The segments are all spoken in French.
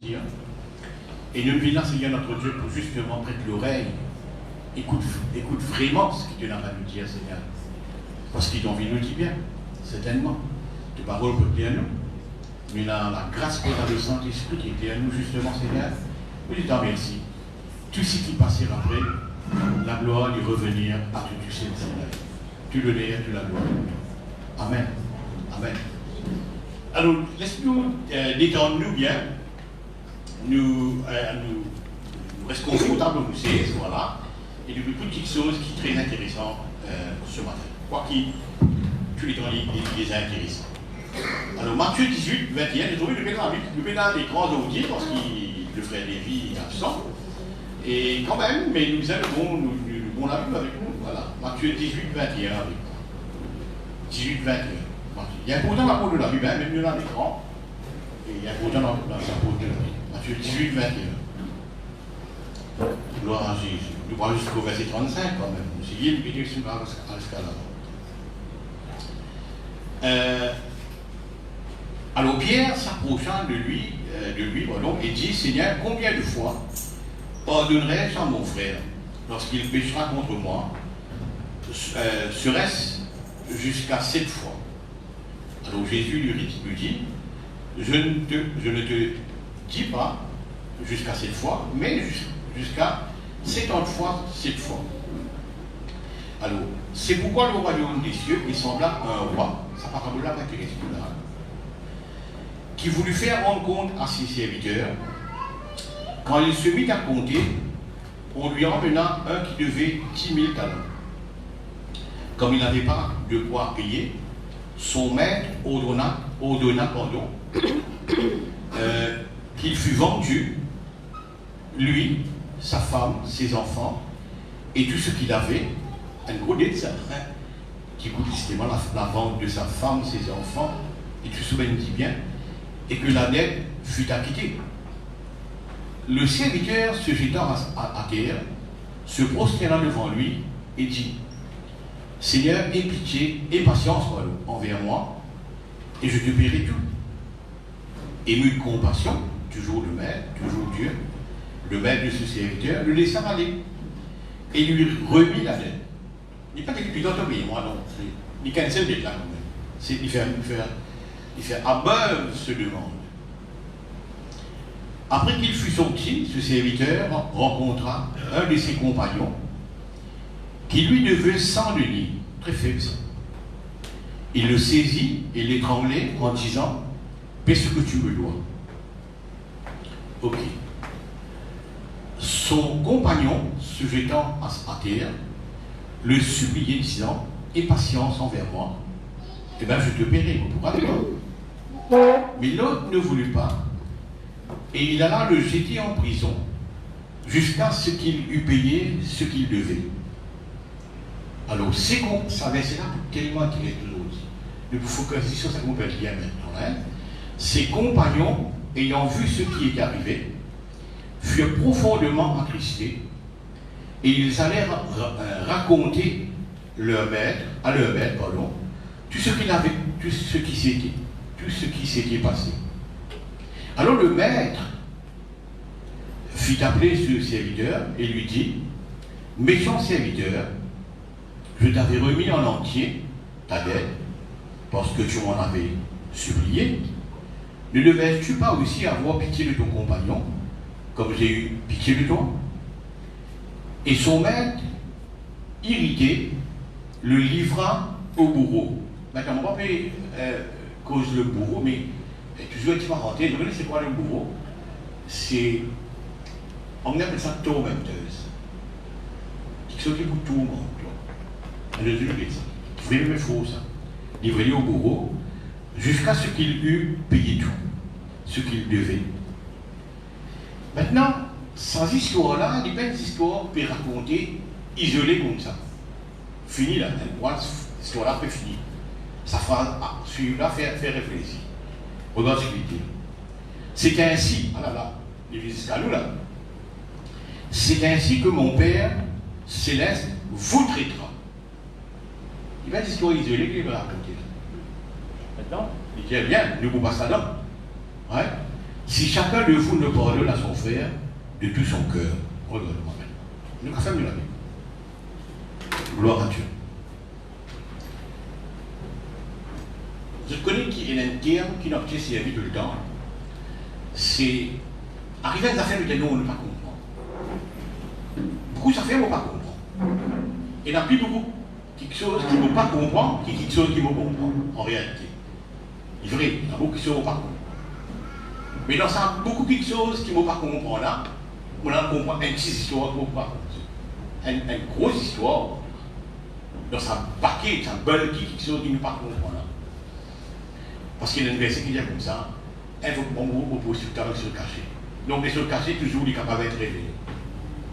Et nous prions, Seigneur notre Dieu, pour justement prêter l'oreille. Écoute vraiment ce qu'il te a à nous dire, Seigneur. Parce qu'il a envie de nous dire bien, certainement. Tes paroles peuvent bien nous. Mais la grâce pour le Saint-Esprit qui était à nous, justement, Seigneur, nous te remercie. Tout ce qui passera après, la gloire lui revenir à tout tu sais, Seigneur. Tu le l'honneur, tu la gloire. Amen. Amen. Alors, laisse-nous détendre-nous bien. Nous restons confortables où nous sommes, voilà. Et nous beaucoup de petites choses qui sont très intéressantes ce matin. Quoi qu'il, tous les temps, il est intéressant. Alors, Matthieu 18, 21, j'ai trouvé le pédale des grands audiers parce qu'il le frère Lévi est absent. Et quand même, mais nous allons, nous l'avons avec nous, voilà. Matthieu 18, 21 avec nous. 18, 21. Il y a pourtant la peau de la Bible, même mieux dans l'écran. Et il y a pourtant dans sa peau de la Bible. Matthieu 18, 21. Gloire à Jésus. Nous parlons jusqu'au verset 35 quand même. Nous essayons de péter sur la scala. Alors Pierre s'approcha de lui et dit, Seigneur, combien de fois pardonnerai-je à mon frère lorsqu'il péchera contre moi? Serait-ce jusqu'à 7 fois? Alors Jésus lui dit, je ne te dis pas jusqu'à 7 fois, mais jusqu'à 70 fois 7 fois. Alors, c'est pourquoi le royaume des cieux est semblable à un roi, sa parabole là m'intéresse plus là, qui voulut faire rendre compte à ses serviteurs. Quand il se mit à compter, on lui emmena un qui devait 10 000 talents. Comme il n'avait pas de quoi payer, son maître ordonna qu'il fût vendu, lui, sa femme, ses enfants, et tout ce qu'il avait, un gros dette, ça, qui coûte justement la vente de sa femme, ses enfants, et tout ce qu'il dit bien, et que la dette fut acquittée. Le serviteur, se jetant à terre, se prosterna devant lui et dit, Seigneur, aie pitié et patience envers moi, et je te paierai tout. Ému de compassion, toujours le maître, toujours Dieu, le maître de ce serviteur, le laissa aller et lui remit la dette. Il n'est pas qu'il doit payer, moi non. Il cancelle d'être là quand même. Il fait abeur se demande. Après qu'il fut sorti, ce serviteur rencontra un de ses compagnons qui lui devait 100 deniers, très faible ça. Il le saisit et l'étranglait en disant, paie ce que tu me dois. Ok. Son compagnon, se jetant à terre, le suppliait disant, aie patience envers moi, eh bien je te paierai, pourquoi pas? Mais l'autre ne voulut pas, et il alla le jeter en prison, jusqu'à ce qu'il eût payé ce qu'il devait. Alors, ça verset là pour tellement attirer tout l'autre. Ne vous focalisez sur ça qu'on peut lire maintenant. Hein? Ses compagnons, ayant vu ce qui était arrivé, furent profondément attristés, et ils allèrent raconter à leur maître, tout ce qui s'était passé. Alors le maître fit appeler ce serviteur et lui dit, méchant serviteur, je t'avais remis en entier ta dette, parce que tu m'en avais supplié. Ne devais-tu pas aussi avoir pitié de ton compagnon, comme j'ai eu pitié de toi? Et son maître, irrité, le livra au bourreau. Maintenant, on va pas cause le bourreau, mais toujours une parenthèse. Vous voyez, c'est quoi le bourreau? C'est, on appelle ça tourmenteuse. Qui s'occupe de tout le monde. Le Dieu dit ça. Vraiment faux ça. Livré au bourreau, jusqu'à ce qu'il eût payé tout, ce qu'il devait. Maintenant, sans histoire-là, il n'y a pas une histoire peut raconter isolée comme ça. Fini là, cette histoire-là peut finir. Ça fera suivre là, faire réfléchir. Regarde ce qu'il dit. C'est ainsi, ah là là, il est jusqu'à nous là. C'est ainsi que mon Père céleste vous traitera. Il va une histoire isolée qu'il va raconter là. Maintenant, il dit bien, ne vous passe pas là. Ouais. Si chacun de vous ne pardonne à son frère de tout son cœur, regarde-moi bien. Nous avons fait la vie. Gloire à Dieu. Je connais qu'il y a un terme qui n'a pas servi tout le temps. C'est arriver à des affaires que nous ne pas comprendre. Beaucoup d'affaires ne vont pas comprendre. Et il n'y a plus beaucoup quelque chose qui ne vont pas comprendre, qui quelque chose qui vont comprendre, en réalité. C'est vrai, il y a beaucoup de choses qui ne vont pas comprendre. Mais dans ça, beaucoup de choses qui ne vont pas comprendre là, on a compris une petite histoire qui ne vont pas comprendre. Une grosse histoire, dans sa paquet, sa belle quelque chose qui ne vont pas comprendre là. Parce qu'il y a une verset qui dit comme ça, invoque mon mot pour se cacher. Donc les choses cachées, toujours, il est capable d'être révélé.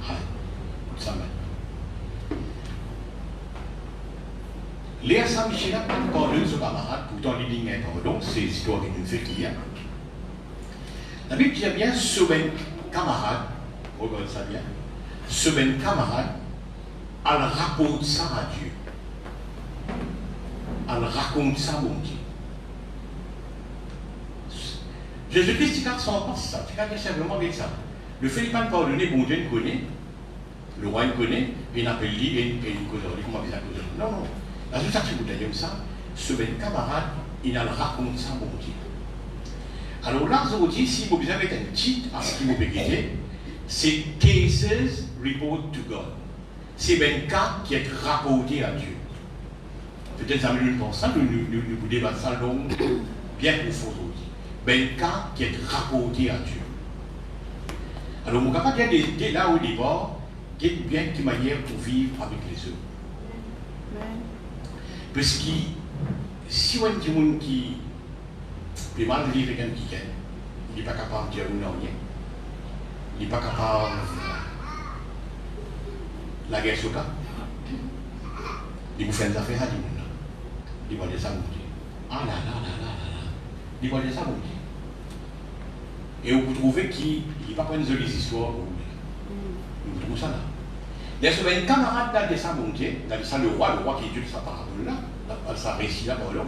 Ah, ça va. Léa Saint-Michel a pardonné son camarade, pourtant il dit un pardon, c'est l'histoire qui nous fait client. La Bible dit bien, ce même camarade, regarde ça bien, ce même camarade, elle raconte ça à Dieu. Elle raconte ça à mon Dieu. Jésus-Christ, il ne s'en passe ça, il a simplement avec ça. Le fait de ne pas pardonner, bon Dieu le connaît, le roi le connaît, et il appelle lui et il cause comment il a causé. Non, non. La chose qui vous dit ça, ce même camarade, il a raconté ça à mon Dieu. Alors là, je vous dis, si vous avez un titre à ce qui vous peut guider, c'est Cases Report to God. C'est un cas qui est rapporté à Dieu. Peut-être ça me pense ça, nous débattons ça long, bien profond aujourd'hui. Ben cas qui est rapporté à Dieu. Alors, mon capable vient de là au départ, qui est bien de manière pour vivre avec les autres. Parce que si on a des gens qui peut mal vivre avec un qui il n'est pas capable de dire non, il n'est pas capable de la guerre sur le cas, il vous fait des affaires à des gens. Il va dire ça, mon Dieu. Ah là là là là là. Il va dire ça, mon Dieu. Et vous trouvez qu'il n'est pas une jolie histoire pour vous. Vous trouvez ça là. Il y a un camarade dans ça, mon Dieu, dans ça, le roi qui étudie sa parabole là, ça récit là, pardon.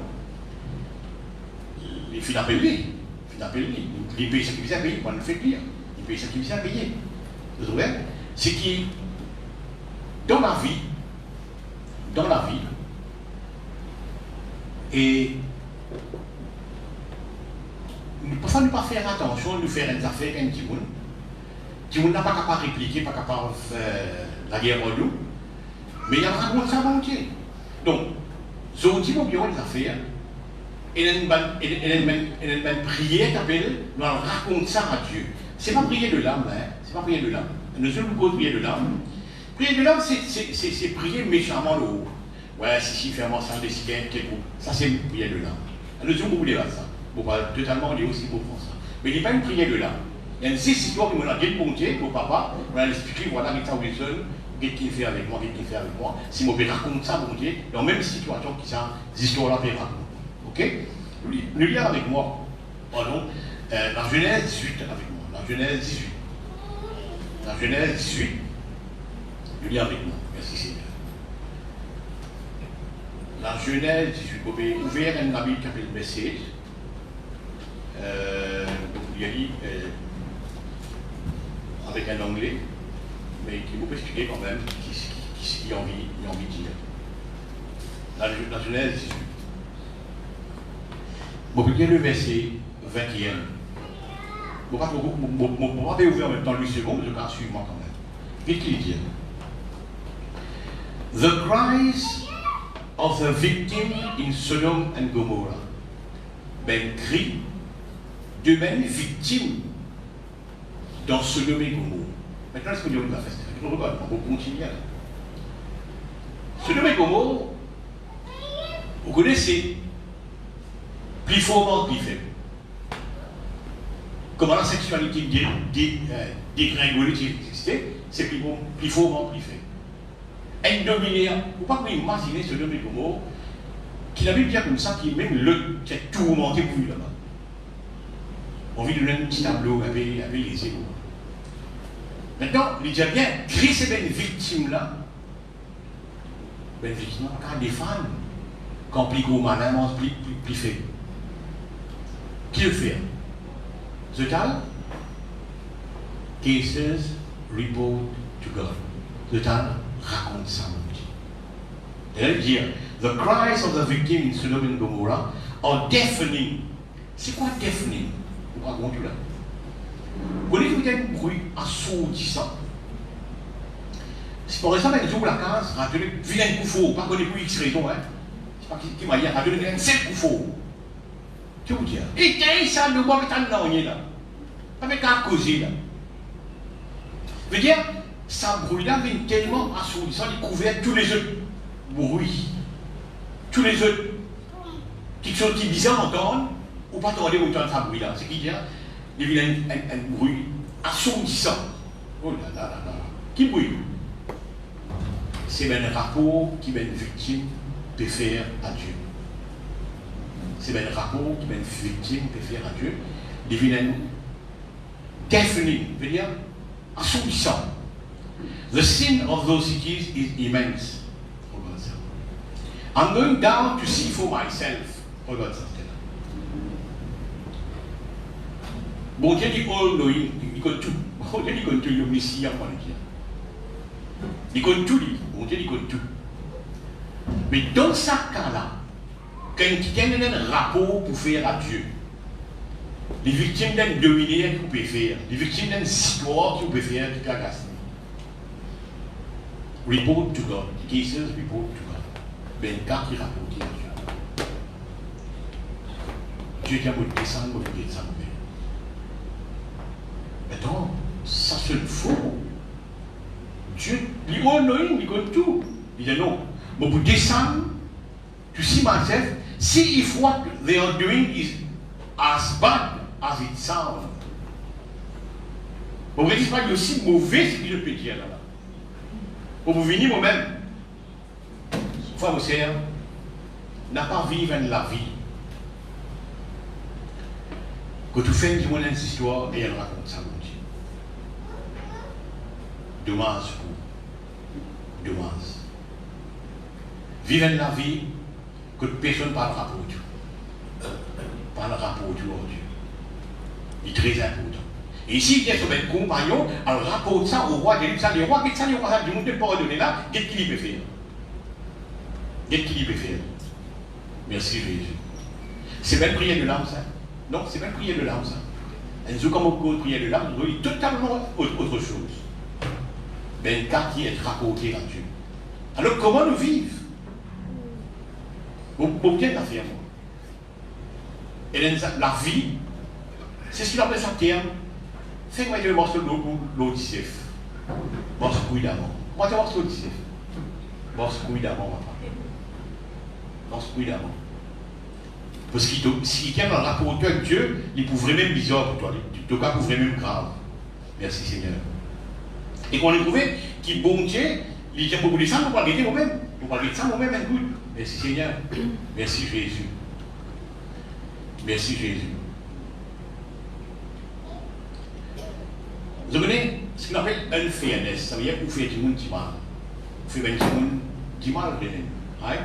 Il finit à payer. Il paye ce qu'il vient à payer, on le fait dire. Il paye ce qu'il vient à payer. Vous trouvez? C'est qui, dans la vie, et il ne faut pas faire attention, nous faire des affaires avec un petit monde. Qui n'a pas capable de répliquer, pas capable de faire la guerre en nous. Mais il y a raconté ça à Dieu. Donc, je vous dis, mon bien, les affaires, et il y a une prière qui appelle, nous raconte ça à Dieu. Ce n'est pas prier de l'âme, hein. C'est pas prier de l'âme. Nous sommes beaucoup prier de l'âme. Prier de l'âme, c'est prier méchamment le haut. Ouais, si fait un sang de cigarettes, ça c'est une prière de l'âme. Nous sommes beaucoup de ça. Bon, pas totalement, on est aussi pour ça. Mais il n'est pas une prière de l'âme. Il y a une histoire qui m'a dit bon Dieu, mon papa, on a expliqué, voilà, Rita Wilson, qu'est-ce qu'il fait avec moi, Si je raconte ça, mon Dieu, dans la même situation qui ça, ces histoires-là, je raconte. Ok? Nous lisons avec moi, pardon, la Genèse 18 avec moi. La Genèse 18. La Genèse 18. Nous lisons avec moi. Merci Seigneur. La Genèse 18. Vous pouvez ouvrir un Bible qui s'appelle Message. Donc, il y a dit. Avec un anglais, mais qui vous peut expliquer quand même qui a envie de dire. La Genèse 18. Vous pouvez le verset 21. Vous ne pouvez pas ouvrir en même temps 8 secondes, je vais suivre moi quand même. Qu'est-ce qu'il dit? The cries of the victim in Sodom and Gomorrah. Ben, cri de même victime dans Sodome et Gomorrhe. Maintenant, est-ce que Dieu nous a fait ça? On va continuer là. Sodome et Gomorrhe, vous connaissez, plus fort, plus faible. Comment la sexualité dégringolée existait, c'est plus fort, plus faible. Un dominaire, vous ne pouvez pas imaginer Sodome et Gomorrhe, qui l'avait bien comme ça, qui est même le qui a tourmenté pour lui là-bas. On vit de un petit tableau avec les égaux. Maintenant, il dit bien, Christ est une victime là. Ben victime, quand des femmes, quand plus gros malin, plus fait. Qui le fait? The time, cases report to God. The time raconte ça, mon Dieu. Elle veut dire, the cries of the victim in Sodom and Gomorrah are deafening. C'est quoi deafening? Vous racontez là. Vous connaissez un bruit assourdissant. Si par exemple, un jour la case, rappelez, vilain coup faux, pas connaître pour X raison, hein. C'est pas qui m'a dit, rappelez, un seul coup faux. Tu vous dire, et t'es ça, le bois est en ornier là. Avec un causer là. Je veux dire, ça bruit-là vient tellement assourdissant, il couvert tous les autres bruits. Tous les autres qui sont bizarres à entendre, ou pas entendre autant de ça bruit-là. C'est qu'il y a un bruit assourdissant. Oh là là là là. Qui bruit? C'est un rapport qui une victime peut faire à Dieu. C'est un rapport qui une victime peut faire à Dieu. Il vient deafening, veut dire assourdissant. The sin of those cities is immense. Regarde ça. I'm going down to see for myself. Regarde ça. Bon Dieu dit all knowing, il connaît tout. Bon Dieu dit connaît tout, il est omniscient, on va dire. Il connaît tout, lui. Bon Dieu dit connaît tout. Mais dans ce cas-là, quand il y a un rapport pour faire à Dieu, les victimes d'un dominé qu'on peut faire, les victimes d'une histoire qu'on peut faire, qui peut agacer. Report to God. The cases report to God. Ben, quand il rapporte à Dieu. Dieu qui a voulu descendre, vous voulez descendre. Maintenant, ça se faut. Dieu, il connaît tout. Il dit non. Mais pour descendre, to see myself, see if what they are doing is as bad as it sounds. Vous ne dites pas qu'il est aussi mauvais ce que je peux dire là-bas. Pour vous venir moi-même, frère ou sœur, n'a pas vivre la vie. Quand tu fais une histoire et elle raconte ça, mon Dieu. Dommage pour. Dommage. Vivre la vie que personne ne parlera pour Dieu. Parlera pour Dieu, oh Dieu. Il est très important. Et ici, il y a son compagnon, alors rapporte ça au roi de l'Égypte. Le roi, qu'est-ce que ça du monde ne peut pas donner là? Qu'est-ce qu'il peut faire? Qu'est-ce qu'il peut faire? Merci Jésus. C'est même prière de l'âme, ça. Non, c'est même prière de l'âme, ça. Et nous, comme on prière de l'âme, nous voyons totalement autre chose. Mais un cas qui est rapporté à Dieu. Alors, comment nous vivre? Pour bien la faire, moi. Et la vie, c'est ce qu'il appelle ça terme. Fais-moi le morceau de l'Odyssée. Morceau couille d'amant. Moi, c'est morceau d'Odyssée. Morceau couille d'amant, papa. Morceau couille d'amant. Parce qu'il y a un rapport avec Dieu, il pourrait même bizarre pour toi. Il te cas pourrait même grave. Merci Seigneur. Et qu'on ait trouvé qu'il bon Dieu, il y a beaucoup de ça, on va arrêter moi-même. On va arrêter ça moi-même un coup. Merci Seigneur. Merci Jésus. Merci Jésus. Vous connaissez ce qu'on appelle unfairness. Ça veut dire que vous faites du monde qui mal. Vous faites du monde qui mal, right?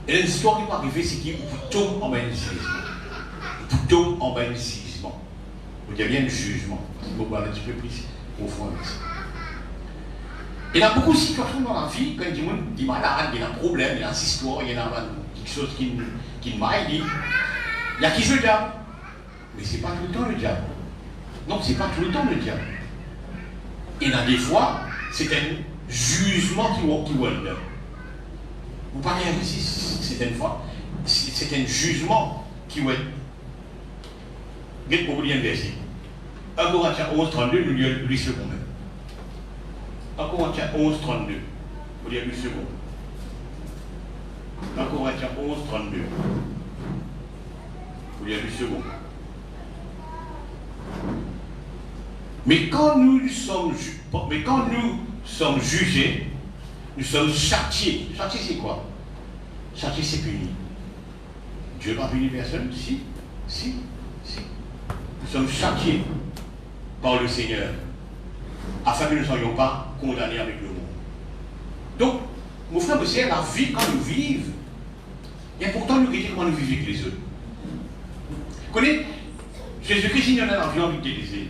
Et l'histoire qui peut arriver, c'est qu'il vous tombe en bas de jugement. Vous tombe en bas de jugement. Vous dites bien le jugement. Vous parlez un petit peu plus profond avec ça. Il y a beaucoup de situations dans la vie, quand il dit malade, il y a un problème, il y a une histoire, il y a quelque chose qui m'aille, il y a qui se diable. Mais ce n'est pas tout le temps le diable. Non, ce n'est pas tout le temps le diable. Et dans des fois, c'est un jugement qui va là. Vous parlez ici, certaines fois, c'est un jugement qui va être. Regardez pour vous dire un verset. 1 Corinthiens 11, 32, nous lisons lui second même. 1 Corinthiens 11, 32. Vous lire lui second. 1 Corinthiens 11, 32. Vous lire lui second. Mais quand nous sommes jugés, nous sommes châtiés. Châtiés, c'est quoi? Châtiés, c'est puni. Dieu n'a pas puni personne? Si. Nous sommes châtiés par le Seigneur, afin que nous ne soyons pas condamnés avec le monde. Donc, mon frère, c'est la vie quand nous vivons. Et pourtant, nous regardons comment nous vivons avec les autres. Vous connaissez, Jésus-Christ, il y en a l'envie de l'Église.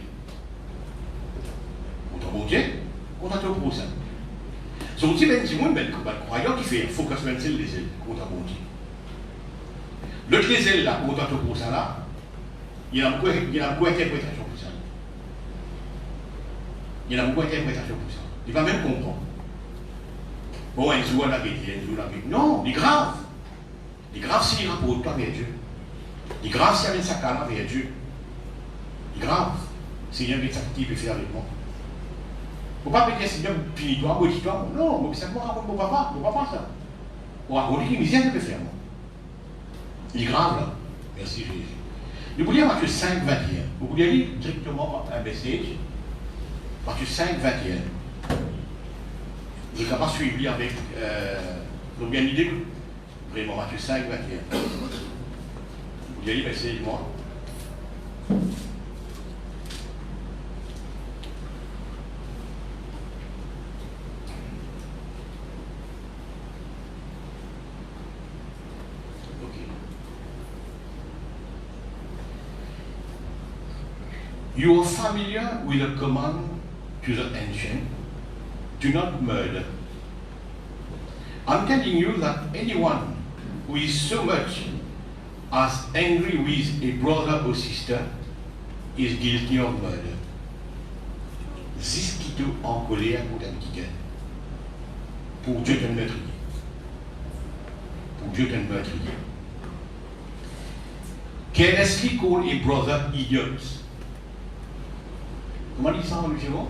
Contre mon Dieu, contre ton prochain. Son petit même Simon, ben croyant qui fait focus même c'est les ailes contre mon Dieu. L'autre les ailes là, contre ton prochain là, il y a beaucoup d'interprétation pour ça. Il y a beaucoup d'interprétation pour ça. Il va même comprendre. Bon, il joue à la vérité, il joue à la vérité. Non, il est grave. Il est grave s'il rapporte toi vers Dieu. Il est grave s'il y a un sac à main vers Dieu. Il est grave. C'est rien que ça qui peut faire avec moi. Il ne faut pas dire Seigneur, punis-toi, maudis-toi. Non, c'est moi raconte mon papa ça. On raconte qu'il misère de faire moi. Il est grave là. Merci Jésus. Nous voulons lire Matthieu 5, 21. Vous voulez lire directement un message. Matthieu 5, 21. Je ne vais pas suivre avec donc bien l'idée. Vraiment, Matthieu 5, 21. Vous voulez lire, essayez moi. You are familiar with the command to the ancient, do not murder. I'm telling you that anyone who is so much as angry with a brother or sister is guilty of murder. C'est ce qui te en colère pour un petit gars. Pour Dieu t'es meurtrier. Pour Dieu t'es meurtrier. Carelessly call a brother idiot. Comment dit ça en musulman?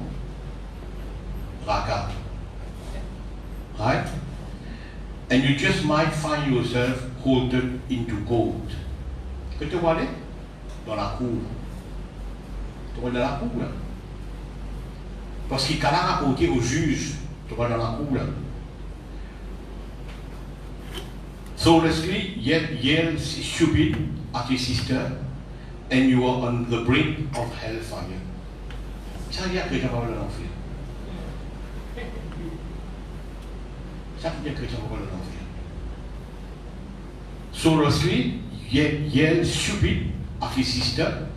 Raka. Right? And you just might find yourself halted into court. Que tu vas aller? Dans la cour. Tu vas dans la cour là. Parce qu'il a rapporté au juge. Tu vas dans la cour là. Thoughtlessly yell stupid at your sister, and you are on the brink of hellfire. Ça veut dire que tu vas dans l'enfer. Ça veut dire que tu vas dans l'enfer. Thoughtlessly yell stupid at your sister,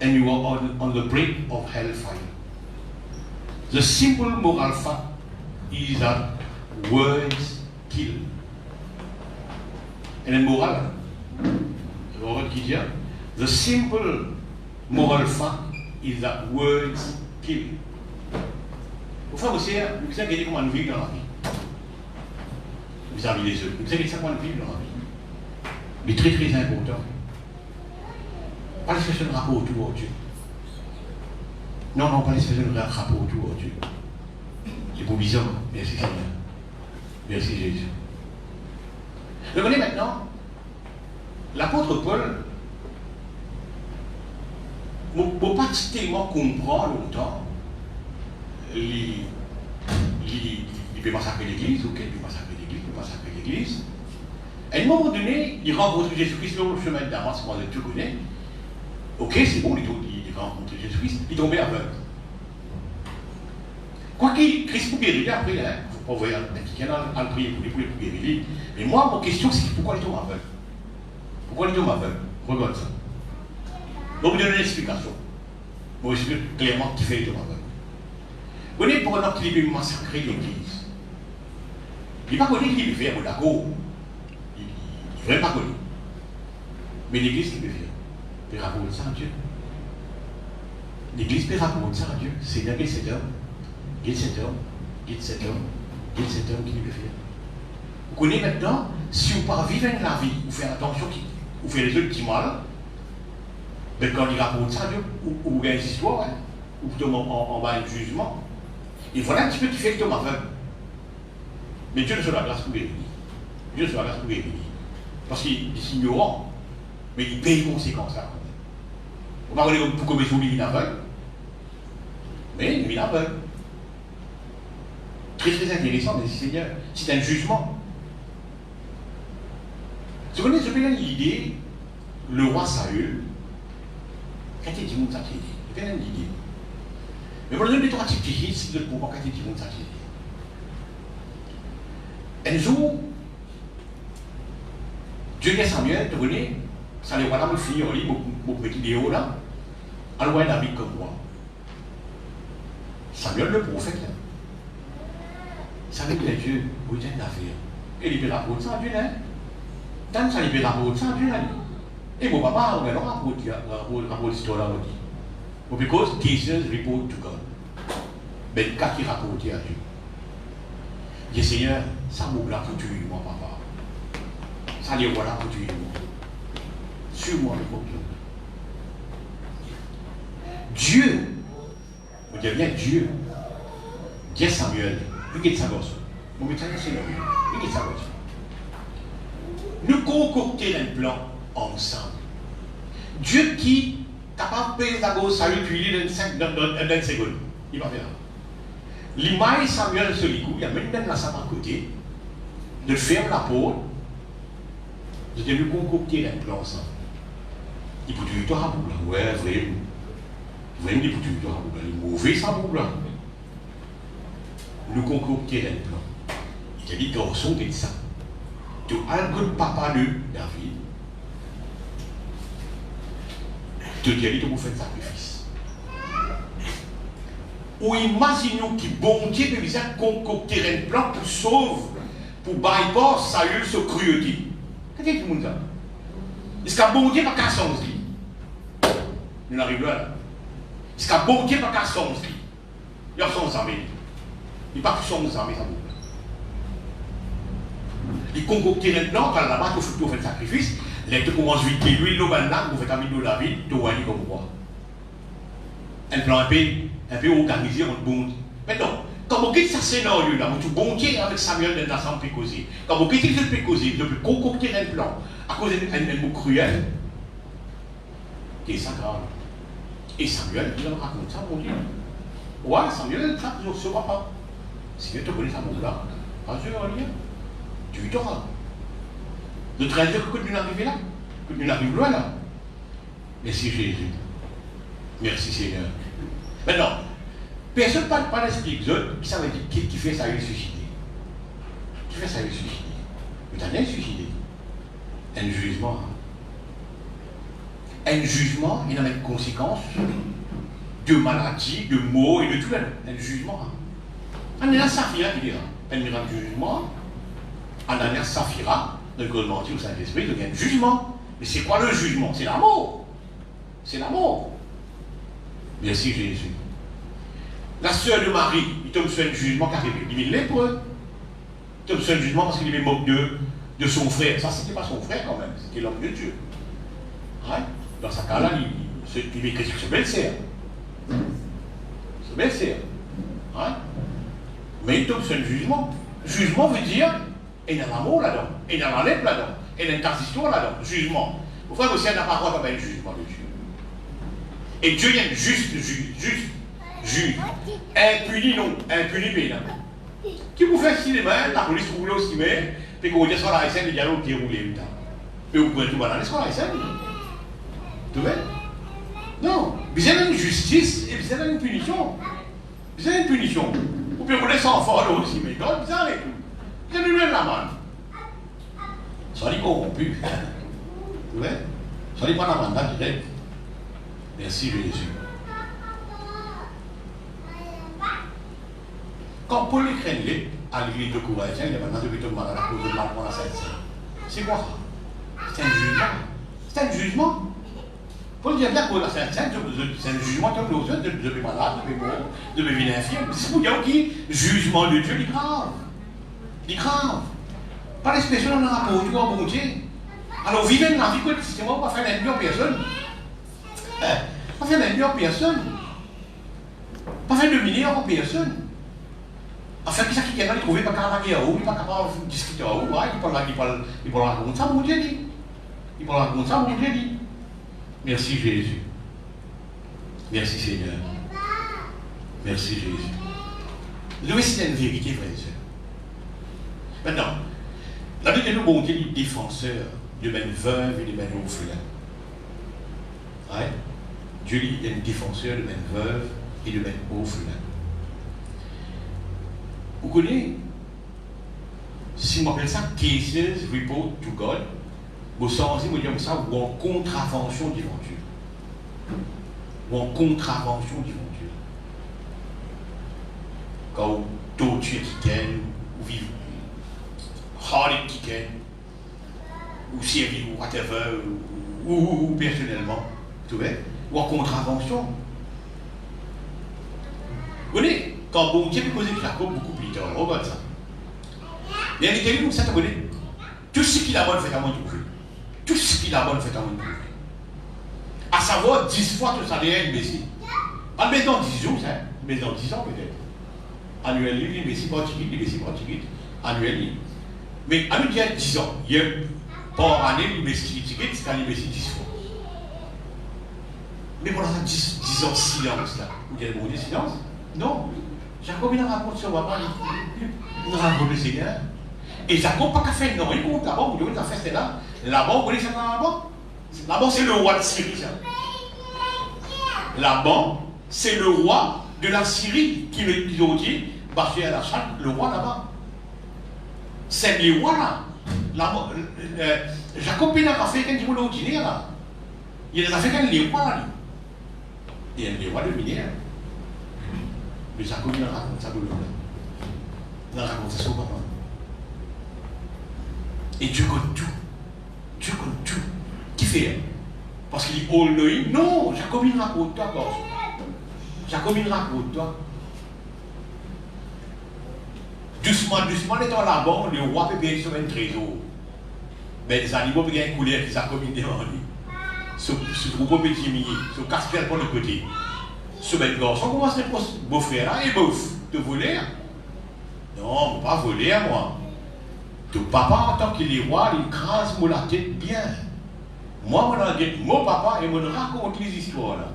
and you are on the brink of hellfire. The simple moral fact is that words kill. Et la morale, qui dit, the simple moral fact is that words kill. Pour faire aussi, vous savez comment nous vivons dans la vie. Vous avez les yeux. Vous savez comment nous vivons dans la vie. Mais très très important. Pas l'expression de rapport autour de Dieu. Non, pas l'expression de rapport autour de Dieu. C'est pour bizarre. Merci Seigneur. Merci Jésus. Regardez maintenant, l'apôtre Paul ne peut pas tellement comprendre longtemps il peut massacrer l'église, ou qu'il peut massacrer l'église. À un moment donné, il rencontre Jésus-Christ sur le chemin de Damas, comme tu connais. Ok, c'est bon, il rencontre Jésus-Christ, il tombait aveugle. Quoi qu'il, Christ pour guérir, après, il ne faut pas envoyer un petit à le prier pour guérir. Mais moi, ma question, c'est pourquoi il tombe aveugle? Pourquoi il tombe aveugle? Regarde ça. Donc, vous donnez l'explication. Moi, je explique clairement qui fait les tombe aveugle. Vous voyez, pour un homme qui veut massacrer l'église, il n'a pas connu qui veut faire, d'accord? Il ne veut pas connu. Mais l'église, qui veut faire? Il peut rapporter ça à Dieu. L'église peut rapporter ça à Dieu. Seigneur, guide cet homme. Guide cet homme. Guide cet homme. Guide cet homme qui veut faire. Vous connaissez maintenant, si vous ne pas vivre la vie, vous faites attention, vous faites les autres qui mal, mais quand il rapporte ça à Dieu, ou vous avez une histoire, hein, ou vous tombez en bas un jugement, et voilà un petit peu qui fait que tu m'as aveugle. Mais Dieu ne se la grâce pour guérir. Dieu ne se la grâce pour guérir. Parce qu'il est ignorant, mais il paye les conséquences. Vous ne pouvez pas pour commettre une aveugle, mais une aveugle. Très très intéressant, mais Seigneur, c'est un jugement. Vous connaissez bien l'idée, le roi Saül, quand il dit ça, il y a une idée. Mais pour le donner trois petits fils, c'est le pouvoir quand il dit ça. Un jour, Dieu et Samuel, vous connaissez, ça les voilà, vous finissez en ligne, vous mettez des hauts là, Alors, un ami comme moi, Samuel le prophète, là, savait que les dieux, vous êtes d'affaires. Et libéra pour ça, Dieu, là. Tant ça libéra pour ça, Dieu, là. Et mon papa, on va rapporter l'histoire là, on dit. Because Jesus report to God. Mais quand il rapporte à Dieu, il dit Seigneur, ça m'a pour tuer moi, papa. Ça les voilà pour tuer moi. Sur-moi le compte. Dieu, vous dites bien Dieu, Dieu Samuel, il est sa gosse. Vous mettez ça sur le il est sa gosse. Nous concoctons un plan ensemble. Dieu qui est capable de payer sa gosse, ça lui tuer dans 20 secondes. Il va faire. L'image Samuel se l'écoute, il y a même la salle à côté, de faire la porte, de nous concocter un plan ensemble. Il peut tuer toi à bout là, ouais, vraiment. Vraiment, il peut tuer toi à bout là, il est mauvais ça à bout là. Nous concocter un plan. Il a dit, garçon, t'es ça. Tu as un good papa de David. Tu as dit, tu vas faire un sacrifice. Ou imaginons que bon Dieu peut concocter un plan pour sauver, pour bypass Saül ce cruauté. Qu'est-ce que tout le monde dit? Est-ce que bon Dieu n'a pas qu'à sens lui? Nous arrivons là. Est-ce que bon Dieu n'a pas qu'à sens lui? Il a son armée. Il n'a pas son armée, ça bouge. Il concocte un plan, quand là-bas, tu fais un sacrifice, les deux commencent vite, lui, le banane, vous faites un million de la vie, tu vas aller comme quoi. Un plan un peu organisé entre bon Dieu. Maintenant, quand vous quittez ce scénario-là, vous êtes bon Dieu avec Samuel dans l'ensemble pécosé. Quand vous quittez ce pécosé, vous pouvez concocter un plan à cause d'un mot cruel, qui est sacral. Et Samuel, il en raconte ça, mon Dieu. Ouais, Samuel, ça, je ne sais pas. Si tu connais ça, mon là, pas sûr, rien. Tu t'auras. De train dire que tu n'arrives là, que tu n'arrives loin là. Merci Jésus. Merci Seigneur. Maintenant, personne ne parle pas d'esprit qui savait qui fait ça, il suicider. Qui fait ça, il suicider. Mais tu as rien suicidé. Un jugement. Un jugement, il a des conséquences de maladies, de maux et de tout. Un jugement. On est là, Saphira qui dira. Un miracle de jugement. On a là, Saphira, dans le code menti au Saint-Esprit, il y a un jugement. Mais c'est quoi le jugement? C'est l'amour. C'est l'amour. Merci Jésus. La sœur de Marie, il tombe sur un jugement car il est lépreux. Il tombe sur un jugement parce qu'il est moque de son frère. Ça, c'était pas son frère quand même, c'était l'homme de Dieu. Ouais. Dans ce cas-là, il est question de belle-sœur. C'est belle-sœur. Ouais. Mais il tombe sur un jugement. Jugement veut dire, il y a l'amour là-dedans, il y a la lèpre là-dedans, il y a l'interdiction là-dedans. Jugement. Vous voyez aussi, il n'y a pas droit d'avoir un jugement de Dieu. Et Dieu, il y a un juste juge. Impuni non, impuni pénal. Qui vous fait cinéma, la police roule au cinéma, puis qu'on dit sur la scène, il y a l'autre qui roule. Et vous pouvez tout balader sur la scène. Tu vois? Non. Vous avez une justice et vous avez une punition. Vous avez une punition. Vous pouvez rouler sans fort là aussi, mais non, vous avez tout. Vous avez même la main. Ça dit corrompu. Tu vois? Ça dit pas la mandat direct. Merci Jésus. Quand Paul écrit à l'église de Corinthiens, il est maintenant devenu tomber malade à cause de l'alcool à Saint-Saint. C'est quoi ça? C'est un jugement. C'est un jugement. Paul dit bien pour la Saint-Saint, c'est un jugement comme l'autre, de malade, de mort, de venir infirme. C'est pour dire qui jugement de Dieu, il est grave. Il est grave. Pas l'expression dans un rapport, tu vois, bon Dieu. Alors, vivez dans la vie, c'est moi, on va faire un bien personne. Pas faire un bien personne. Pas faire dominer en personne. Enfin, qui ça qui est capable de trouver, pas capable de il n'est pas capable de discuter en haut, il peut raconter ça, mon Dieu dit. Il peut raconter ça, mon Dieu dit. Merci Jésus. Merci Seigneur. Merci Jésus. Vous devez citer une vérité, frères et sœurs. Maintenant, la Bible de nous, bon Dieu, est défenseur de même veuve et de même orphelin. Ouais. Dieu est un défenseur de même veuve et de même orphelin. Vous connaissez, si on appelle ça cases report to God, vous sentez, vous dites ça, ou en contravention devant Dieu. ou en contravention du bon Dieu. Quand vous torturez quelqu'un, ou vivez, harlez quelqu'un, ou servir, ou whatever, ou personnellement, tu vois, ou en contravention. Vous voyez, quand bon Dieu posait Jacob beaucoup plus tard, regarde ça. Il y a des gens qui vous savez, tout ce qu'il a bon fait à mon Dieu. Tout ce qu'il a bon fait à mon Dieu. À savoir 10 fois tout ça derrière une messie. En mettant 10 jours, hein, mais dans 10 ans peut-être. Annuellement, les messie portugais, les messie portugais, annuellement. Mais à nous dire 10 ans, il y a par année, les messie portugais, c'est quand les messie 10 fois. Mais voilà, 10 ans de silence là. Vous avez demandé silence? Non. Jacob, il raconte sur papa, il raconte le Seigneur. Et Jacob, pas qu'à faire, non, il compte là-bas, vous avez fait là. Là-bas, vous connaissez ça là-bas? Là-bas, c'est le roi de Syrie, ça. Là-bas, c'est le roi de la Syrie qui ont dit, Bachir al-Assad, le roi là-bas. C'est les rois là. Jacob, il n'a pas fait qu'un petit peu de là. Il a fait qu'un les rois là. Il y a les rois de Minière. Mais Jacob, il raconte ça de l'autre. Il raconte ça au papa. Et Dieu compte tout. Dieu compte tout. Qui fait? Parce qu'il dit all knowing. Non, Jacob, il raconte toi. Jacob, il raconte toi. Doucement, doucement, étant là-bas, le roi peut bien sur un trésor. Mais les animaux peuvent bien couler avec Jacob, il demande. Ce troupeau petit mini, ce casse-pelle pour le côté. Ce bel garçon commence à beau-frère là, et bouffe. Te voler? Non, pas voler à moi. Ton papa, en tant qu'il est roi, il crase moi la tête bien. Moi, je dis mon papa et je raconte les histoires là.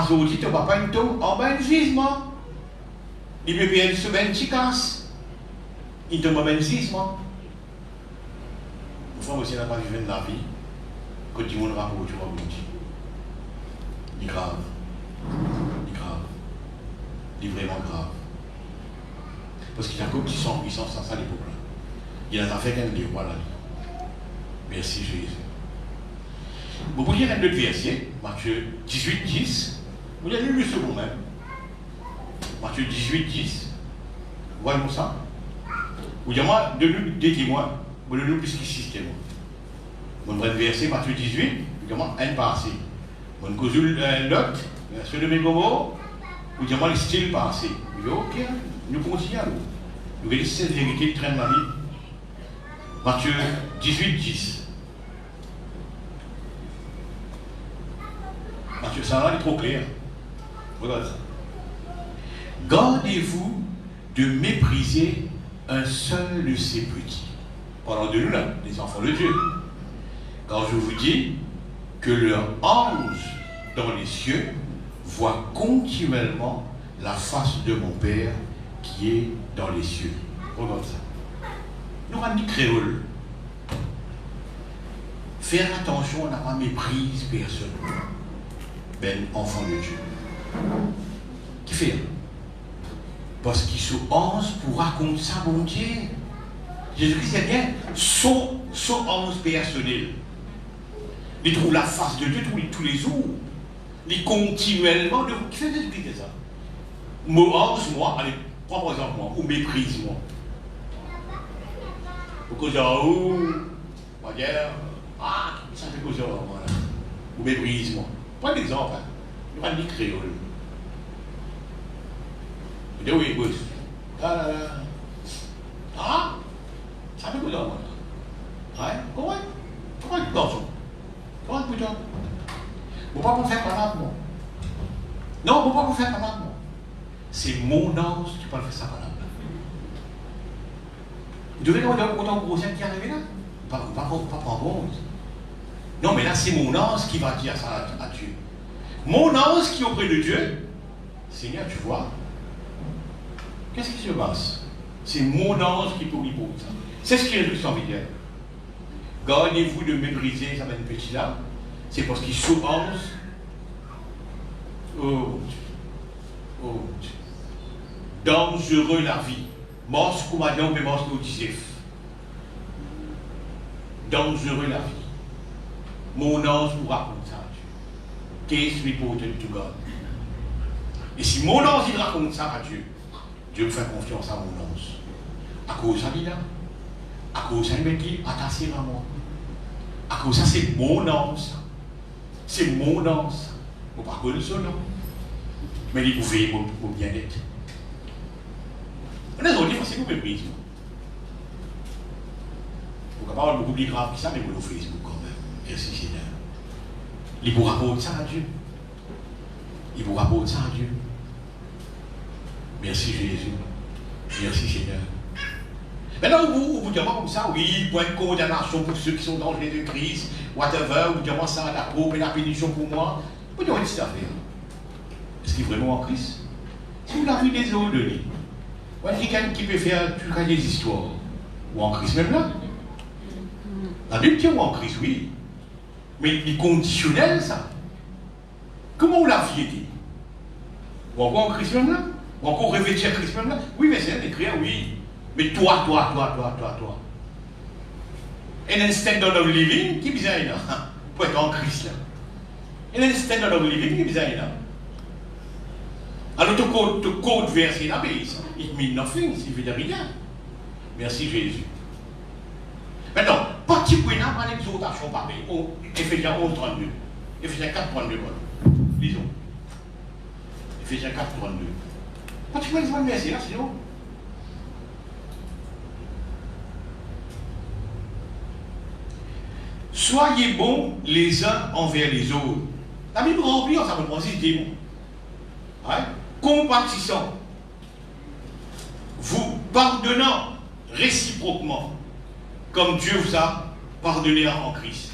Aujourd'hui, ton papa, il tombe en bas de gisement. Il me paye une semaine, il casse. Il tombe en bas de gisement. Une fois, aussi, n'a pas vécu de la vie. Quand tu me raconte, tu vas me dire. Il est grave. Il est grave. Il est vraiment grave. Parce qu'il y a comme qui sont puissants sans ça, les peuples. Il a fait qu'un livre, voilà. Merci Jésus. Vous pouvez lire un autre verset, Matthieu 18, 10. Vous avez lu le second même. Matthieu 18, 10. Voyons ça. Vous dites, moi, donne-nous des témoins. Vous donnez-nous plus que 6 témoins. Vous prenez le verset, Matthieu 18, vous dites, moi, un passé. Vous cause l'autre, sur le même moment, vous dites, moi, le style passé. Vous dites, ok, nous continuons. Vous voyez, c'est cette vérité qui traîne ma vie. Matthieu 18, 10. Matthieu, ça là, est trop clair. Regardez ça. Gardez-vous de mépriser un seul de ces petits. Parlons de nous là, les enfants de Dieu. Car je vous dis que leur ange dans les cieux voit continuellement la face de mon Père qui est dans les cieux. Regarde ça. Nous avons dit créole. Faire attention, on n'a pas méprise personne. Ben, enfant de Dieu. Qui fait? Parce qu'il se ange pour raconter ça, bon Dieu. Jésus-Christ, c'est bien son ange personnel. Il trouve la face de Dieu tous les jours. Il continuellement. Qui fait expliquer ça? Mon ange, moi, allez, prends par exemple moi, ou méprise-moi. Ou cause où, on va dire, ah, ça fait cause voilà. Ou méprise-moi. Prends l'exemple, hein. Il va dire créole. Il dit oui, boss. Ah, ça fait cause moi. Ouais, comment? Comment tu dors? Comment tu dors? Vous ne pouvez pas vous faire par moi. Non, vous ne pouvez pas vous faire par moi. C'est mon ange qui peut faire ça par là. Vous devez avoir autant de grossiens qui arrivent là. Pas prendre compte. Non, mais là, c'est mon ange qui va dire ça à Dieu. Mon ange qui est auprès de Dieu. Seigneur, tu vois, qu'est-ce qui se passe? C'est mon ange qui peut répondre ça. C'est ce qu'il a envie de dire. Gardez-vous de mépriser, ça va être petit là. C'est parce qu'il s'oppose. Oh Dieu. Dangereux la vie. Mors comme Adam, mais mors comme Joseph. Dangereux la vie. Mon ange vous raconte ça. case reported to God. Et si mon ange il raconte ça à Dieu, Dieu me fait confiance à mon ange. À cause de ça, à cause de ça, il est attaché à moi. À cause de ça, c'est mon ange. C'est mon ange. Je ne sais pas connaître son nom. Mais il pouvait mon bien-être. On a dit, c'est vous méprise. Vous pouvez pas beaucoup plus grave que ça, mais vous le Facebook quand même. Merci Seigneur. Il vous rapporte ça à Dieu. Il vous rapporte ça à Dieu. Merci Jésus. Merci Seigneur. Maintenant, vous dites comme ça, oui, point de condamnation pour ceux qui sont dans le de Christ, whatever, vous dites ça, la pauvre et la pénition pour moi. Vous dites, cette affaire. Est-ce qu'il est vraiment en Christ? Si vous l'avez des autres de lui, ou quelqu'un qui peut faire tout cas des histoires, ou en Christ même là. La Bible dit ou en Christ, oui. Mais il est conditionnel, ça. Comment on l'a vie été? Ou encore en Christ même là? Ou encore revêtir Christ même là? Oui, mais c'est écrit, oui. Mais toi. Et un standard of living, qui est bizarre là? Pour être en Christ là. Et un standard of living, qui est bizarre là? Alors, tu code verset là, mais it means nothing, ça ne veut dire rien. Merci Jésus. Maintenant, petit point là, par l'exhortation pareil. Éphésiens 11, 32. Éphésiens 4, 32. Lisons. Éphésiens 4, 32. Petit point de verset là, sinon. Soyez bons les uns envers les autres. La Bible remplit, ça me pense, des mots. Ouais? Compatissant, vous pardonnant réciproquement, comme Dieu vous a pardonné en Christ.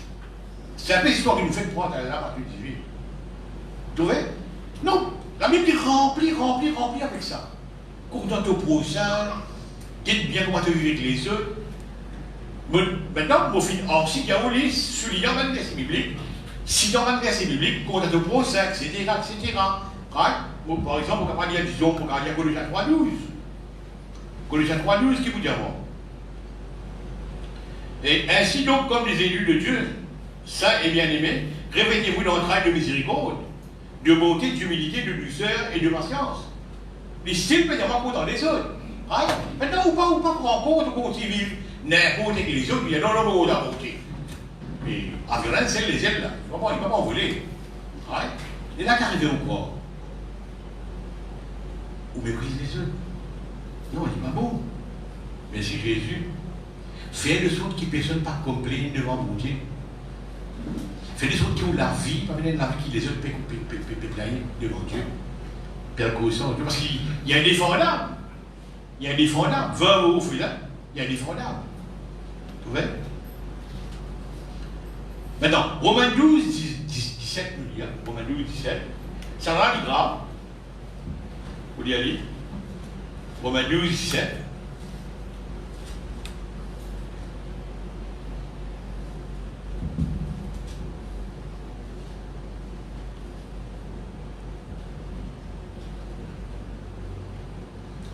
C'est un peu l'histoire d'une fête pour là, à 18. Vous trouvez? Non, la Bible est remplie avec ça. Content au prochain, dites bien comment te vivre avec les autres. Maintenant, mon fils, or, si il y a un soulignant un verset biblique, si dans un verset biblique, content au prochain, etc. Right? Par exemple, on va dire, disons, on va dire Colossiens 3.12. Colossiens 3.12, qui vous dit avant? Et ainsi donc, comme les élus de Dieu, saints et bien-aimés, revêtez-vous d'entrailles de miséricorde, de bonté, d'humilité, de douceur et de patience. Les styles peuvent y avoir dans les autres. Right? Maintenant, ou pas prendre compte qu'on s'y vive n'importe quel les autres, il y a non, on a monté. Mais, à violence, c'est les ailes là. Il ne va pas envoler. Right? Et là, qu'arrive au quoi? Ou méprise les autres. Non, il n'est pas bon. Mais c'est Jésus. Fais de sorte que personne pas complaine devant mon Dieu. Fais de sorte que la vie, pas venir la vie qui les autres peuvent plaindre devant Dieu. Parce qu'il y a un défendable. Il y a un défendable. 20 euros, il y a un défendable. Vous voyez? Maintenant, Romains 12, 17 nous dit, Romains 12, 17, ça va être grave. Vous y allez? Romains 12, 17.